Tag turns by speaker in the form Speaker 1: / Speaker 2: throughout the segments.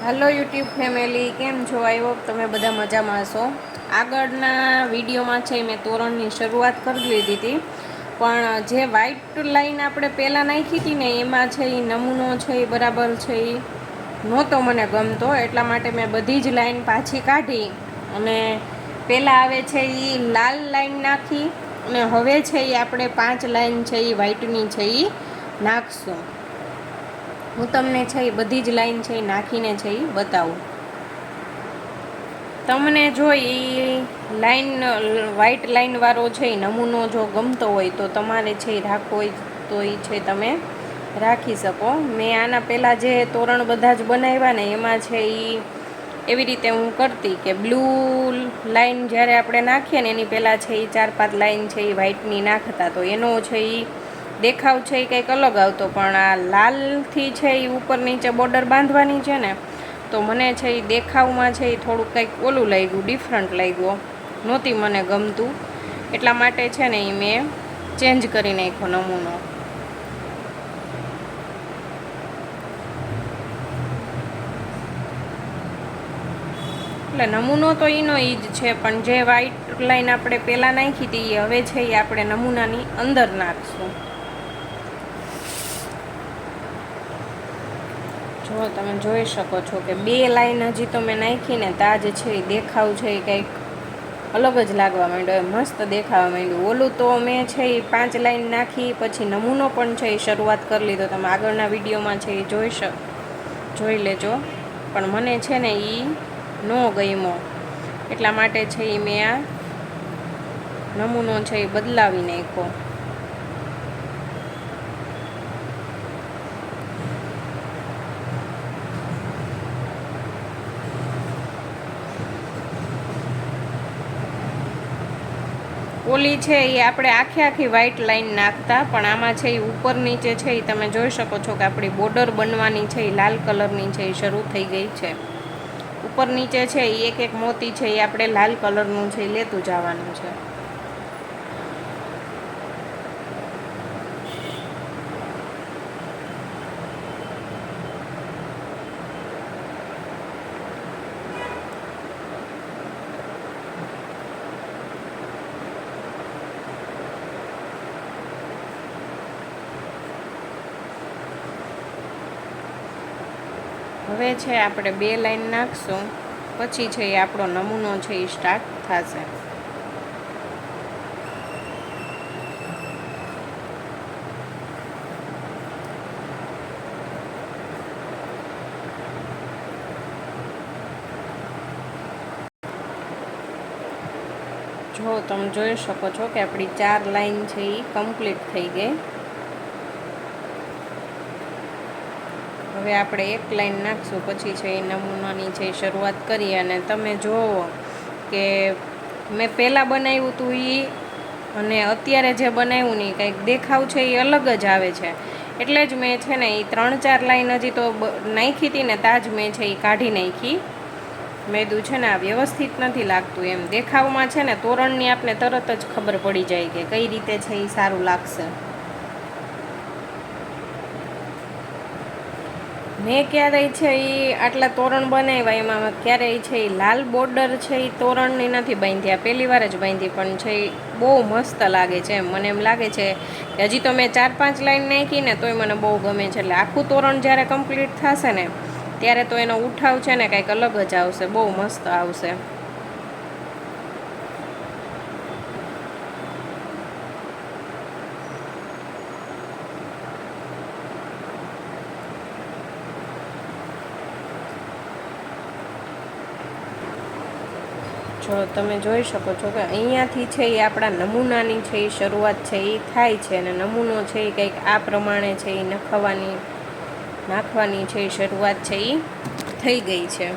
Speaker 1: Hello YouTube family, કેમ છો? I hope તમે બધા મજામાં હશો. આગળના વિડીયોમાં છે મેં તોરણની શરૂઆત કરી લીધી હતી, પણ જે વ્હાઈટ લાઈન આપણે પહેલાં નાખી હતી ને એમાં છે એ નમૂનો છે એ બરાબર છે એ નહોતો મને ગમતો, એટલા માટે મેં બધી જ લાઈન પાછી કાઢી અને પહેલાં આવે છે એ લાલ લાઈન નાખી અને હવે છે એ આપણે 5 લાઈન છે એ વ્હાઈટની છે એ નાખશું. હું તમને છે એ બધી જ લાઈન છે એ નાખીને છે એ બતાવું. તમને જો એ લાઈન વ્હાઈટ લાઈનવાળો છે એ નમૂનો જો ગમતો હોય તો તમારે છે એ રાખવો હોય તો એ છે તમે રાખી શકો. મેં આના પહેલાં જે તોરણ બધા જ બનાવ્યા ને એમાં છે એ એવી રીતે હું કરતી કે બ્લુ લાઈન જ્યારે આપણે નાખીએ ને એની પહેલાં છે એ 4-5 લાઈન છે એ વ્હાઈટની નાખતા, તો એનો છે એ દેખાવ છે એ કંઈક અલગ આવતો. પણ આ લાલથી છે એ ઉપર નીચે બોર્ડર બાંધવાની છે ને, તો મને છે એ દેખાવમાં છે એ થોડુંક કંઈક ઓલું લાગ્યું, ડિફરન્ટ લાગ્યું, નહોતી મને ગમતું. એટલા માટે છે ને એ મેં ચેન્જ કરી નાખ્યો નમૂનો. એટલે નમૂનો તો એનો એ જ છે, પણ જે વ્હાઈટ લાઈન આપણે પહેલાં નાખી હતી હવે છે એ આપણે નમૂનાની અંદર નાખશું. જો તમે જોઈ શકો છો કે 2 લાઈન હજી તો મેં નાખી ને તાજ છે એ દેખાવ છે એ કંઈક અલગ જ લાગવા માંડ્યો, મસ્ત દેખાવા માંડ્યું. ઓલું તો મેં છે એ 5 લાઈન નાખી પછી નમૂનો પણ છે એ શરૂઆત કરી લીધો. તમે આગળના વિડીયોમાં છે એ જોઈ લેજો. પણ મને છે ને એ ન ગમ્યો, એટલા માટે છે એ મેં આ નમૂનો છે એ બદલાવી નાખ્યો. ઓલી છે એ આપણે આખી વ્હાઈટ લાઈન નાખતા, પણ આમાં છે એ ઉપર નીચે છે એ તમે જોઈ શકો છો કે આપણી બોર્ડર બનવાની છે એ લાલ કલરની છે એ શરૂ થઈ ગઈ છે. ઉપર નીચે છે એ એક મોતી છે એ આપણે લાલ કલરનું છે એ લેતું જવાનું છે. હવે છે આપણે 2 લાઈન નાખશું, પછી છે એ આપણો નમૂનો છે એ સ્ટાર્ટ થશે. જો તમે જોઈ શકો છો કે આપણી 4 લાઈન છે એ કમ્પ્લીટ થઈ ગઈ. હવે આપણે 1 લાઈન નાખશું, પછી છે એ નમૂનાની છે એ શરૂઆત કરીએ. અને તમે જુઓ કે મેં પહેલાં બનાવ્યું હતું એ અને અત્યારે જે બનાવ્યું ને કંઈક દેખાવ છે એ અલગ જ આવે છે. એટલે જ મેં છે ને એ 3-4 લાઈન હજી તો નાખી હતી ને તાજ મેં છે એ કાઢી નાખી. મેં કીધું છે ને આ વ્યવસ્થિત નથી લાગતું એમ. દેખાવમાં છે ને તોરણની આપણે તરત જ ખબર પડી જાય કે કઈ રીતે છે એ સારું લાગશે. મેં ક્યારેય છે એ આટલા તોરણ બનાવ્યા એમાં ક્યારેય છે એ લાલ બોર્ડર છે એ તોરણની નથી બાંધ્યા, પહેલી વાર જ બાંધી, પણ છે એ બહુ મસ્ત લાગે છે. મને એમ લાગે છે કે હજી તો મેં 4-5 લાઈન નાખી ને તોય મને બહુ ગમે છે. એટલે આખું તોરણ જ્યારે કમ્પ્લીટ થશે ને ત્યારે તો એનો ઉઠાવ છે ને કંઈક અલગ જ આવશે, બહુ મસ્ત આવશે. જો તમે જોઈ શકો છો કે અહીંયાથી છે એ આપણા નમૂનાની છે એ શરૂઆત છે એ થાય છે, અને નમૂનો છે એ કંઈક આ પ્રમાણે છે એ નાખવાની છે એ શરૂઆત છે એ થઈ ગઈ છે.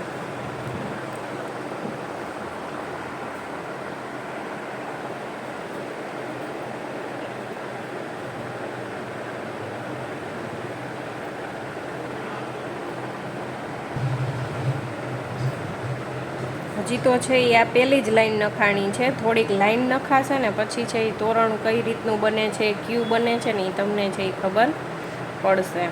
Speaker 1: હજી તો છે એ આ પહેલી જ લાઈન નખાણી છે. થોડીક લાઈન નખાશે ને પછી છે એ તોરણ કઈ રીતનું બને છે, ક્યું બને છે ને એ તમને છે એ ખબર પડશે.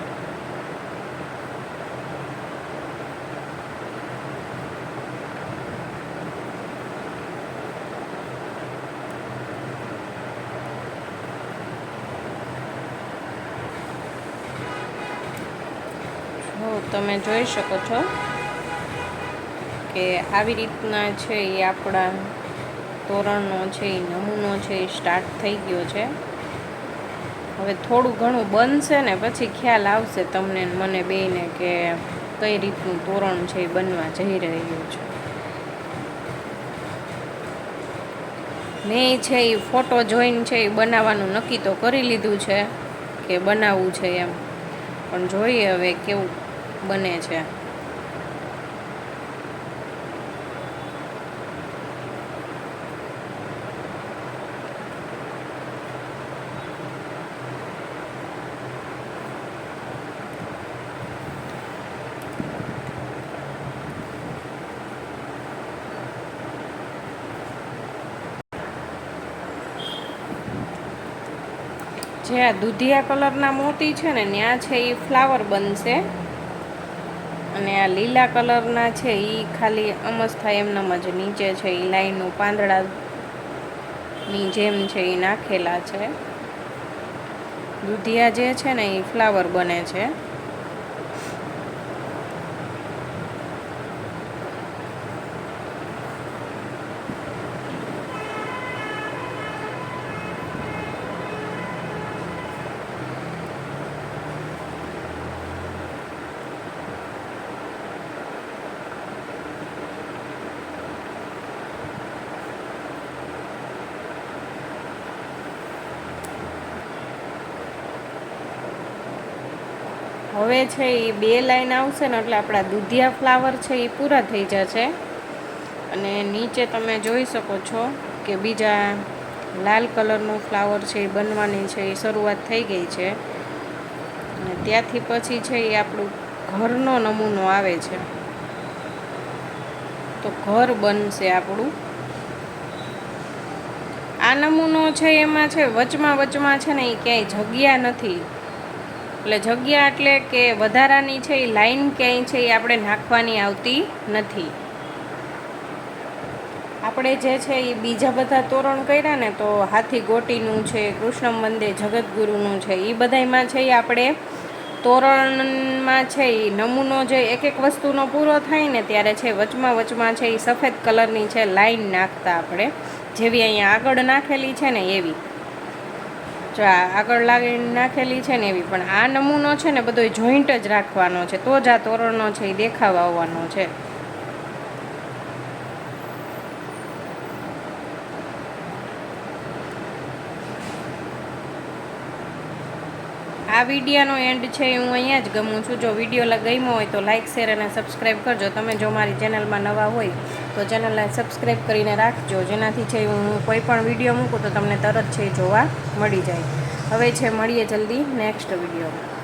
Speaker 1: તમે જોઈ શકો છો કે આવી રીતના છે એ આપણા તોરણનો છે એ નમૂનો છે એ સ્ટાર્ટ થઈ ગયો છે. હવે થોડું ઘણું બનશે ને પછી ખ્યાલ આવશે તમને મને બેયને કે કઈ રીતનું તોરણ છે એ બનવા જઈ રહ્યું છે. મેં છે એ ફોટો જોઈને છે એ બનાવવાનું નક્કી તો કરી લીધું છે કે બનાવવું છે એમ, પણ જોઈએ હવે કેવું બને છે. જે આ દૂધિયા કલરના મોતી છે ને ત્યાં છે એ ફ્લાવર બનશે, અને આ લીલા કલરના છે એ ખાલી અમસ્ત થાય એમનામ જ નીચે છે એ લાઈનો પાંદડાની જેમ છે એ નાખેલા છે. દૂધિયા જે છે ને એ ફ્લાવર બને છે. હવે છે એ 2 લાઈન આવશે ને એટલે આપણા દૂધિયા ફ્લાવર છે એ પૂરા થઈ જશે. અને નીચે તમે જોઈ શકો છો કે બીજા લાલ કલરનું ફ્લાવર છે એ બનવાની છે એ શરૂઆત થઈ ગઈ છે. અને ત્યાંથી પછી છે એ આપણું ઘરનો નમૂનો આવે છે, તો ઘર બનશે આપણું. આ નમૂનો છે એમાં છે વચમાં છે ને એ ક્યાંય જગ્યા નથી, એટલે જગ્યા એટલે કે વધારાની છે એ લાઈન ક્યાંય છે એ આપણે નાખવાની આવતી નથી. આપણે જે છે એ બીજા બધા તોરણ કર્યા ને તો હાથી ગોટીનું છે, કૃષ્ણ વંદે જગતગુરુનું છે, એ બધામાં છે એ આપણે તોરણમાં છે એ નમૂનો જે એક વસ્તુનો પૂરો થાય ને ત્યારે છે વચમાં છે એ સફેદ કલરની છે લાઈન નાખતા આપણે, જેવી અહીંયા આગળ નાખેલી છે ને એવી. જો આગળ નાખેલી છે ને એવી. પણ આ નમૂનો છે ને બધો જોઈન્ટ જ રાખવાનો છે, તો જ આ તોરણનો છે એ દેખાવ આવવાનો છે. આ વિડીયોનો એન્ડ છે હું અહીંયા જ ગમું છું. જો વિડીયો ગમ્યો હોય તો લાઇક, શેર અને સબસ્ક્રાઈબ કરજો. તમે જો મારી ચેનલમાં નવા હોય તો ચેનલને સબસ્ક્રાઈબ કરીને રાખજો, જેનાથી છે હું કોઈ પણ વિડીયો મૂકું તો તમને તરત છે જોવા મળી જાય. હવે છે મળીએ જલ્દી નેક્સ્ટ વિડીયોમાં.